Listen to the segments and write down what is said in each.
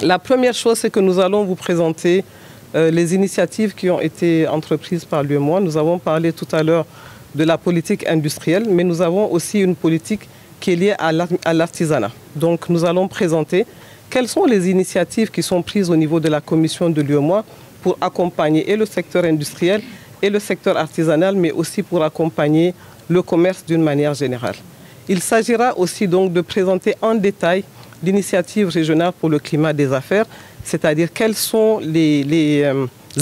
La première chose, c'est que nous allons vous présenter les initiatives qui ont été entreprises par l'UEMOA. Nous avons parlé tout à l'heure de la politique industrielle, mais nous avons aussi une politique qui est liée à l'artisanat. Donc nous allons présenter quelles sont les initiatives qui sont prises au niveau de la commission de l'UEMOA pour accompagner et le secteur industriel et le secteur artisanal, mais aussi pour accompagner le commerce d'une manière générale. Il s'agira aussi donc de présenter en détail l'initiative régionale pour le climat des affaires, c'est-à-dire quelles sont les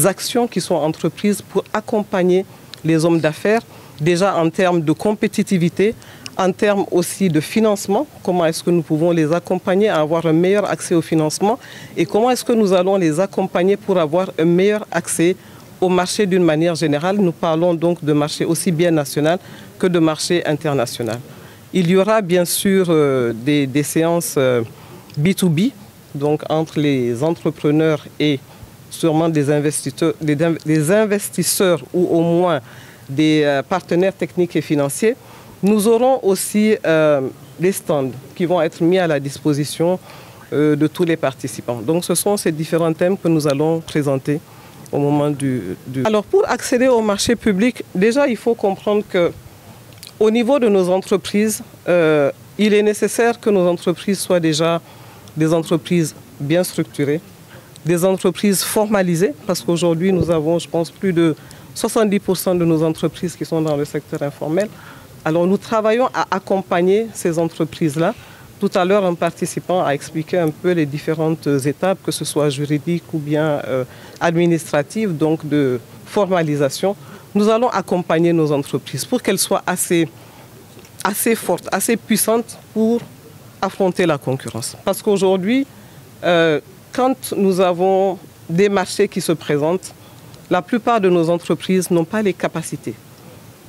actions qui sont entreprises pour accompagner les hommes d'affaires, déjà en termes de compétitivité, en termes aussi de financement, comment est-ce que nous pouvons les accompagner à avoir un meilleur accès au financement et comment est-ce que nous allons les accompagner pour avoir un meilleur accès au marché d'une manière générale. Nous parlons donc de marché aussi bien national que de marché international. Il y aura bien sûr des séances B2B, donc entre les entrepreneurs et sûrement des investisseurs ou au moins des partenaires techniques et financiers. Nous aurons aussi des stands qui vont être mis à la disposition de tous les participants. Donc ce sont ces différents thèmes que nous allons présenter au moment du... Alors pour accéder au marché public, déjà il faut comprendre qu'au niveau de nos entreprises, il est nécessaire que nos entreprises soient déjà des entreprises bien structurées, des entreprises formalisées, parce qu'aujourd'hui nous avons, je pense, plus de 70% de nos entreprises qui sont dans le secteur informel. Alors nous travaillons à accompagner ces entreprises-là. Tout à l'heure, un participant a expliqué un peu les différentes étapes, que ce soit juridiques ou bien administratives, donc de formalisation. Nous allons accompagner nos entreprises pour qu'elles soient assez fortes, assez puissantes pour affronter la concurrence. Parce qu'aujourd'hui, quand nous avons des marchés qui se présentent, la plupart de nos entreprises n'ont pas les capacités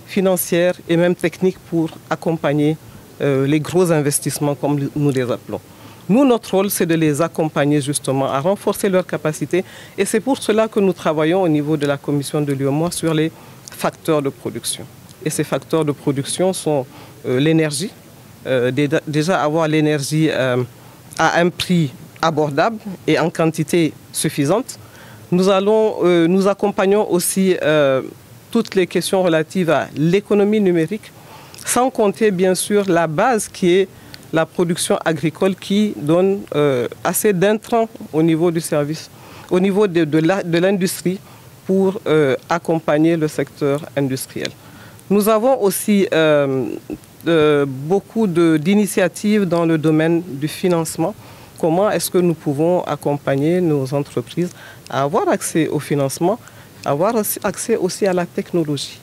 financières et même techniques pour accompagner les gros investissements comme nous les appelons. Nous, notre rôle, c'est de les accompagner justement à renforcer leurs capacités et c'est pour cela que nous travaillons au niveau de la commission de l'UEMOA sur les facteurs de production. Et ces facteurs de production sont l'énergie, déjà avoir l'énergie à un prix abordable et en quantité suffisante. Nous accompagnons aussi toutes les questions relatives à l'économie numérique, sans compter bien sûr la base qui est la production agricole qui donne assez d'intrants au niveau du service, au niveau de l'industrie pour accompagner le secteur industriel. Nous avons aussi beaucoup d'initiatives dans le domaine du financement. Comment est-ce que nous pouvons accompagner nos entreprises à avoir accès au financement, avoir accès aussi à la technologie.